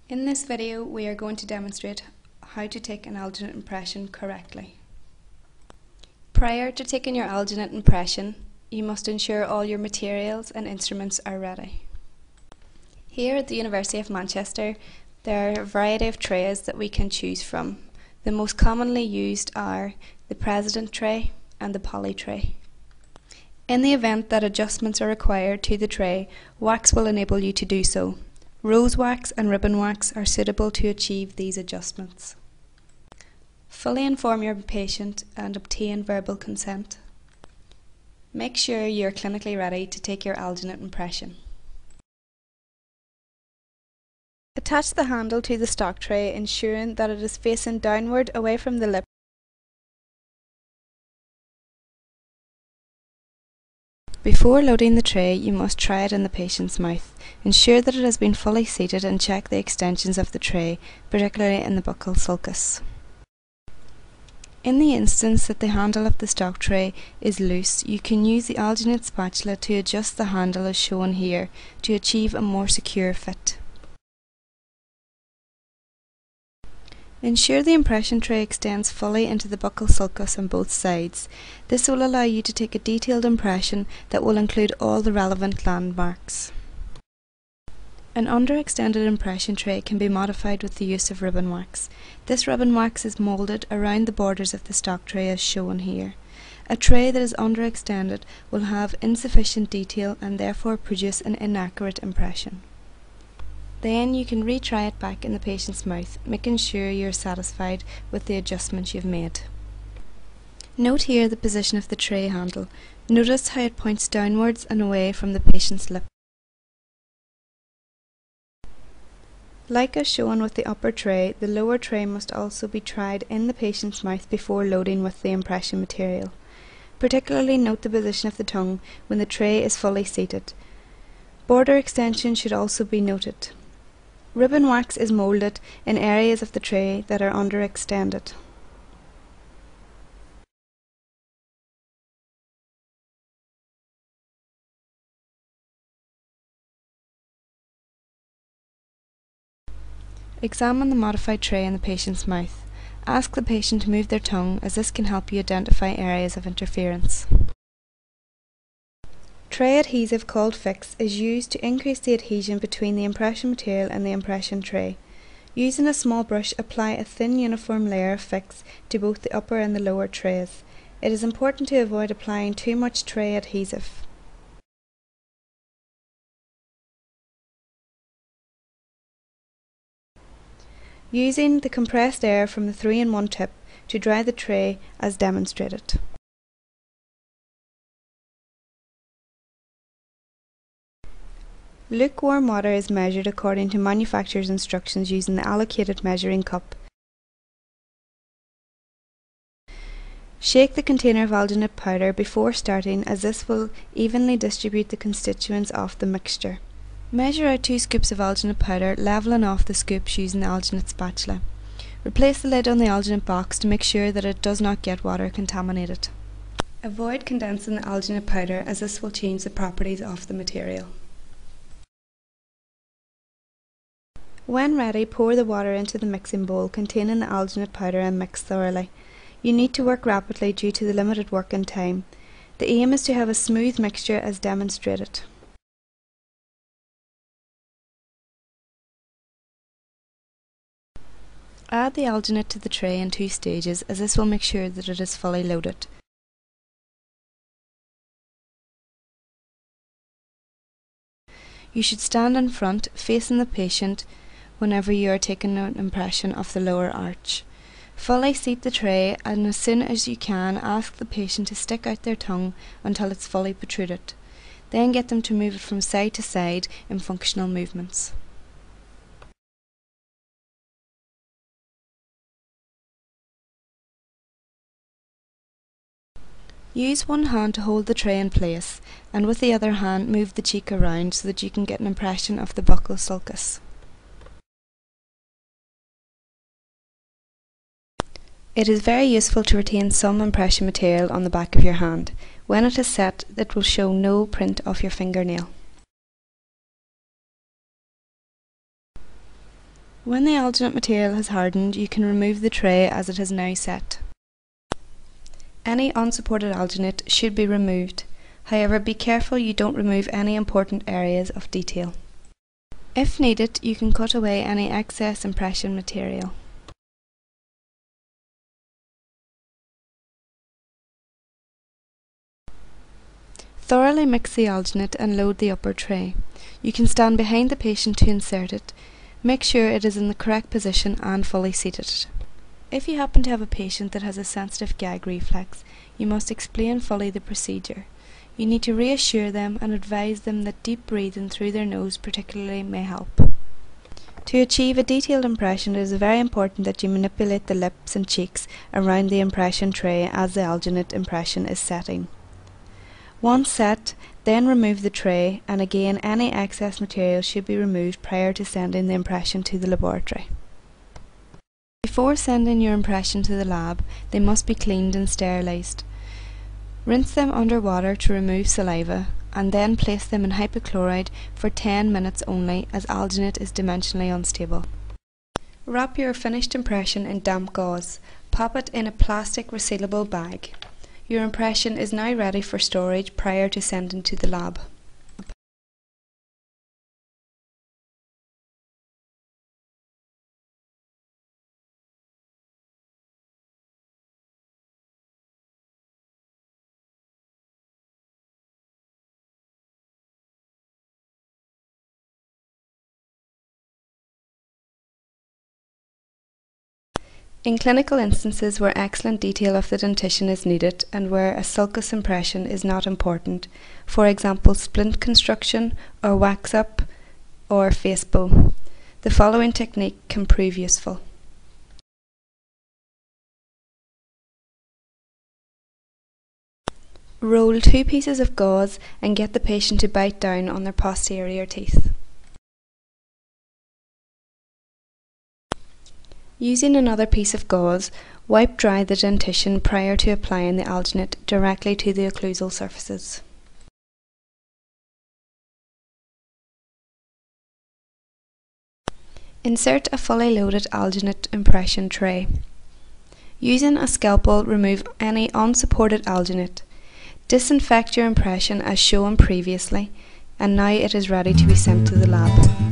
In this video we are going to demonstrate how to take an alginate impression correctly. Prior to taking your alginate impression, you must ensure all your materials and instruments are ready. Here at the University of Manchester there are a variety of trays that we can choose from. The most commonly used are the President tray and the Poly tray. In the event that adjustments are required to the tray, wax will enable you to do so. Rose wax and ribbon wax are suitable to achieve these adjustments. Fully inform your patient and obtain verbal consent. Make sure you are clinically ready to take your alginate impression. Attach the handle to the stock tray, ensuring that it is facing downward away from the lip. Before loading the tray, you must try it in the patient's mouth. Ensure that it has been fully seated and check the extensions of the tray, particularly in the buccal sulcus. In the instance that the handle of the stock tray is loose, you can use the alginate spatula to adjust the handle as shown here to achieve a more secure fit. Ensure the impression tray extends fully into the buccal sulcus on both sides. This will allow you to take a detailed impression that will include all the relevant landmarks. An underextended impression tray can be modified with the use of ribbon wax. This ribbon wax is moulded around the borders of the stock tray as shown here. A tray that is underextended will have insufficient detail and therefore produce an inaccurate impression. Then you can retry it back in the patient's mouth, making sure you are satisfied with the adjustments you've made. Note here the position of the tray handle. Notice how it points downwards and away from the patient's lip. Like as shown with the upper tray, the lower tray must also be tried in the patient's mouth before loading with the impression material. Particularly note the position of the tongue when the tray is fully seated. Border extension should also be noted. Ribbon wax is moulded in areas of the tray that are underextended. Examine the modified tray in the patient's mouth. Ask the patient to move their tongue, as this can help you identify areas of interference. Tray adhesive called Fix is used to increase the adhesion between the impression material and the impression tray. Using a small brush, apply a thin uniform layer of Fix to both the upper and the lower trays. It is important to avoid applying too much tray adhesive. Using the compressed air from the 3-in-1 tip to dry the tray as demonstrated. Lukewarm water is measured according to manufacturer's instructions using the allocated measuring cup. Shake the container of alginate powder before starting, as this will evenly distribute the constituents of the mixture. Measure out 2 scoops of alginate powder, levelling off the scoops using the alginate spatula. Replace the lid on the alginate box to make sure that it does not get water contaminated. Avoid condensing the alginate powder, as this will change the properties of the material. When ready, pour the water into the mixing bowl containing the alginate powder and mix thoroughly. You need to work rapidly due to the limited working time. The aim is to have a smooth mixture as demonstrated. Add the alginate to the tray in 2 stages, as this will make sure that it is fully loaded. You should stand in front, facing the patient, whenever you are taking an impression of the lower arch. Fully seat the tray, and as soon as you can, ask the patient to stick out their tongue until it's fully protruded. Then get them to move it from side to side in functional movements. Use one hand to hold the tray in place, and with the other hand move the cheek around so that you can get an impression of the buccal sulcus. It is very useful to retain some impression material on the back of your hand. When it is set, it will show no print of your fingernail. When the alginate material has hardened, you can remove the tray as it has now set. Any unsupported alginate should be removed. However, be careful you don't remove any important areas of detail. If needed, you can cut away any excess impression material. Thoroughly mix the alginate and load the upper tray. You can stand behind the patient to insert it. Make sure it is in the correct position and fully seated. If you happen to have a patient that has a sensitive gag reflex, you must explain fully the procedure. You need to reassure them and advise them that deep breathing through their nose particularly may help. To achieve a detailed impression, it is very important that you manipulate the lips and cheeks around the impression tray as the alginate impression is setting. Once set, then remove the tray, and again any excess material should be removed prior to sending the impression to the laboratory. Before sending your impression to the lab, they must be cleaned and sterilised. Rinse them under water to remove saliva, and then place them in hypochlorite for 10 minutes only, as alginate is dimensionally unstable. Wrap your finished impression in damp gauze. Pop it in a plastic resealable bag. Your impression is now ready for storage prior to sending to the lab. In clinical instances where excellent detail of the dentition is needed and where a sulcus impression is not important, for example splint construction or wax up or face bow, the following technique can prove useful. Roll 2 pieces of gauze and get the patient to bite down on their posterior teeth. Using another piece of gauze, wipe dry the dentition prior to applying the alginate directly to the occlusal surfaces. Insert a fully loaded alginate impression tray. Using a scalpel, remove any unsupported alginate. Disinfect your impression as shown previously, and now it is ready to be sent to the lab.